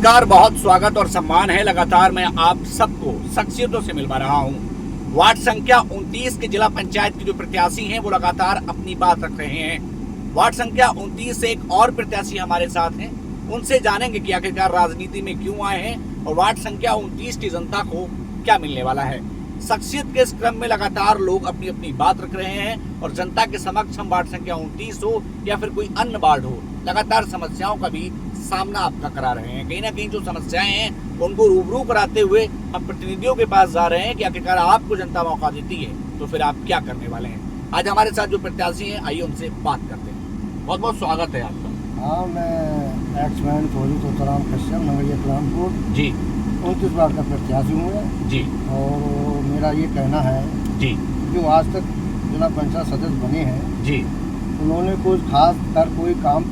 नमस्कार, बहुत स्वागत और सम्मान है। लगातार मैं आप सबको शख्सियतों से मिलवा रहा हूं। वार्ड संख्या 29 के जिला पंचायत के जो प्रत्याशी हैं वो लगातार अपनी बात रख रहे हैं। वार्ड संख्या 29 से एक और प्रत्याशी हमारे साथ हैं, उनसे जानेंगे कि आखिरकार राजनीति में क्यों आए हैं और वार्ड संख्या 29 की जनता को क्या मिलने वाला है। शख्सियत के इस क्रम में लगातार लोग अपनी अपनी बात रख रहे हैं और जनता के समक्ष हम वार्ड संख्या 29 हो या फिर कोई अन्य वार्ड हो, लगातार समस्याओं का भी सामना आपका करा रहे हैं। कहीं ना कहीं जो समस्याएं हैं उनको रूबरू कराते हुए हम प्रतिनिधियों के पास जा रहे हैं कि आखिरकार आपको जनता मौका देती है तो फिर आप क्या करने वाले हैं। आज हमारे साथ जो प्रत्याशी हैं, आइए उनसे बात करते हैं। बहुत बहुत स्वागत है आपका। हाँ, मैं एक्समैन फौजी तोताराम कश्यप, नगरिया कलामपुर जी 29 बार का प्रत्याशी हूँ जी। और मेरा ये कहना है जी जो आज तक जिला पंचायत सदस्य बने हैं जी उन्होंने कुछ खास कर कोई काम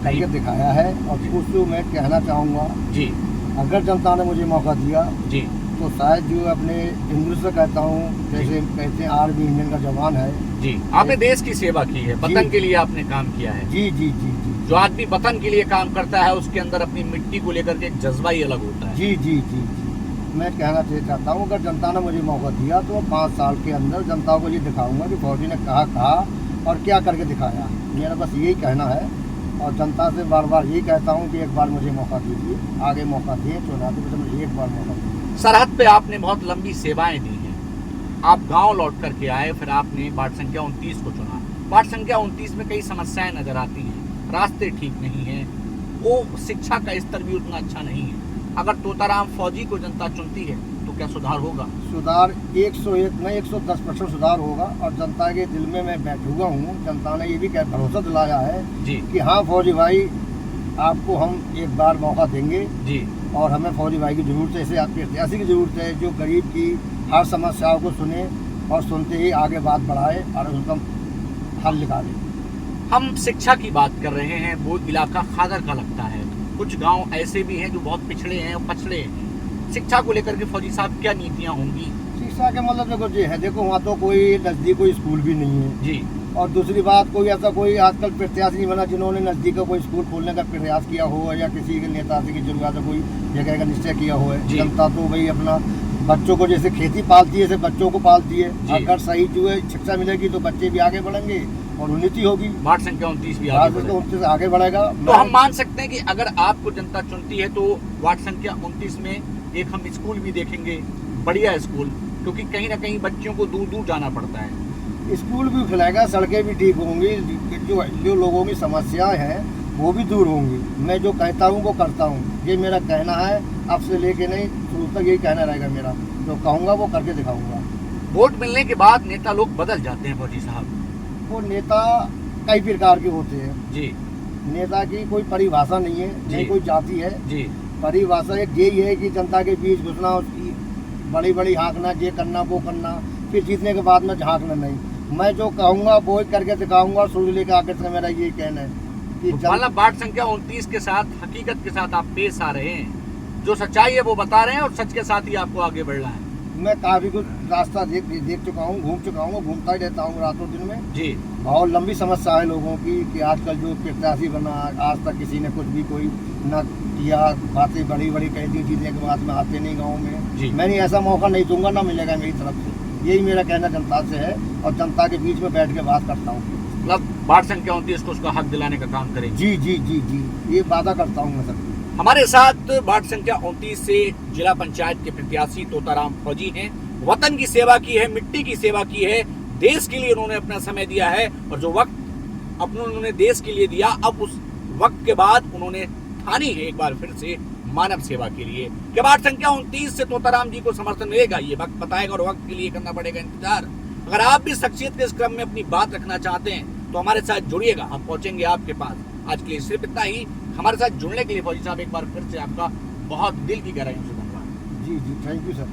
करके दिखाया है और कुछ जो मैं कहना चाहूँगा, जी अगर जनता ने मुझे मौका दिया जी तो शायद जो अपने इंग्लिश से कहता हूँ, जैसे कहते हैं आर्मी इंडियन का जवान है जी। आपने देश की सेवा की है, वतन के लिए आपने काम किया है। जी जी जी जी जो आदमी वतन के लिए काम करता है उसके अंदर अपनी मिट्टी को लेकर के एक जज्बा ही अलग होता है। जी जी जी जी। मैं कहना चाहता हूँ, अगर जनता ने मुझे मौका दिया तो 5 साल के अंदर जनता को ये दिखाऊंगा कि फौजी ने कहा और क्या करके दिखाया। मेरा बस यही कहना है और जनता से बार बार यही कहता हूँ कि एक बार मुझे मौका दीजिए, आगे मौका दिए चुनाव में मुझे एक बार मौका दीजिए। सरहद पे आपने बहुत लंबी सेवाएं दी हैं, आप गांव लौट करके आए, फिर आपने वार्ड संख्या 29 को चुना। वार्ड संख्या 29 में कई समस्याएं नजर आती हैं, रास्ते ठीक नहीं हैं, वो शिक्षा का स्तर भी उतना अच्छा नहीं है। अगर तोताराम फौजी को जनता चुनती है तो क्या सुधार होगा? सुधार 101 नहीं 110% सुधार होगा और जनता के दिल में मैं बैठूंगा हूँ। जनता ने ये भी भरोसा दिलाया है जी कि हाँ फौजी भाई, आपको हम एक बार मौका देंगे जी। और हमें फौजी भाई की जरूरत है, ऐसे आपके प्रत्याशी की जरूरत है जो गरीब की हर समस्याओं को सुने और सुनते ही आगे बात बढ़ाए और उनका हल निकाले। हम शिक्षा की बात कर रहे हैं, वो इलाका खादर का लगता है। कुछ गांव ऐसे भी हैं जो बहुत पिछड़े हैं और पछड़े हैं। शिक्षा को लेकर के फौजी साहब क्या नीतियां होंगी? शिक्षा के मतलब देखो जी है, देखो वहाँ तो कोई नज़दीक कोई स्कूल भी नहीं है जी। और दूसरी बात, कोई ऐसा कोई आजकल प्रत्याशी नहीं बना जिन्होंने नज़दीक का कोई स्कूल खोलने का प्रयास किया हो या किसी के नेता से की जरूरत है कोई जगह का निश्चय किया हो है। जनता तो भाई अपना बच्चों को जैसे खेती पालती है ऐसे बच्चों को पालती है। अगर सही जो है शिक्षा मिलेगी तो बच्चे भी आगे बढ़ेंगे और उन्नति होगी। वार्ड संख्या 29 भी आगे बढ़ेगा। तो हम मान सकते हैं कि अगर आपको जनता चुनती है तो वार्ड संख्या 29 में एक हम स्कूल भी देखेंगे, बढ़िया स्कूल, क्योंकि कहीं ना कहीं बच्चों को दूर दूर जाना पड़ता है। स्कूल भी खुलेगा, सड़कें भी ठीक होंगी, जो लोगों की समस्याएं हैं वो भी दूर होंगी। मैं जो कहता हूँ वो करता हूँ, ये मेरा कहना है। अब से लेके नहीं शुरू तक यही कहना रहेगा मेरा, जो कहूँगा वो करके दिखाऊंगा। वोट मिलने के बाद नेता लोग बदल जाते हैं फौजी साहब। वो नेता कई प्रकार के होते हैं जी। नेता की कोई परिभाषा नहीं है, नहीं कोई जाति है जी। परिभाषा एक यही है कि जनता के बीच घुसना, उसकी बड़ी बड़ी हाँकना, ये करना वो करना, फिर जीतने के बाद में झाँकना नहीं। मैं जो कहूँगा वो ही करके दिखाऊंगा। शुरू लेकर आगे तक मेरा यही कहना है कि मतलब वार्ड संख्या 29 के साथ हकीकत के साथ आप पेश आ रहे हैं, जो सच्चाई है वो बता रहे हैं और सच के साथ ही आपको आगे बढ़ना है। मैं काफी कुछ रास्ता देख चुका हूँ, घूम चुका हूँ, घूमता ही रहता हूँ रातों दिन में जी। बहुत लंबी समस्या है लोगों की कि आजकल जो प्रत्याशी बना, आज तक किसी ने कुछ भी कोई न किया, बातें बड़ी बड़ी कह दी, चीजें के बाद में आते नहीं गाँव में। मैंने ऐसा मौका नहीं दूंगा, ना मिलेगा मेरी तरफ से। यही मेरा कहना जनता से है और जनता के बीच में बैठ के बात करता हूँ। मतलब वार्ड संख्या 29 को उसका हक दिलाने का काम करेंगे। जी जी जी जी, ये वादा करता हूँ मैं सर। हमारे साथ वार्ड संख्या 29 से जिला पंचायत के प्रत्याशी तोताराम फौजी हैं। वतन की सेवा की है, मिट्टी की सेवा की है, देश के लिए उन्होंने अपना समय दिया है और जो वक्त अपने उन्होंने देश के लिए दिया, अब उस वक्त के बाद उन्होंने ठानी है एक बार फिर से मानव सेवा के लिए। कि वार्ड संख्या 29 से तोताराम जी को समर्थन मिलेगा, ये वक्त बताएगा और वक्त के लिए करना पड़ेगा इंतजार। अगर आप भी शख्सियत के इस क्रम में अपनी बात रखना चाहते हैं तो हमारे साथ जुड़िएगा, हम पहुंचेंगे आपके पास। आज के लिए सिर्फ इतना ही। हमारे साथ जुड़ने के लिए फौजी साहब एक बार फिर से आपका बहुत दिल की गहराइयों से धन्यवाद। जी जी, थैंक यू सर।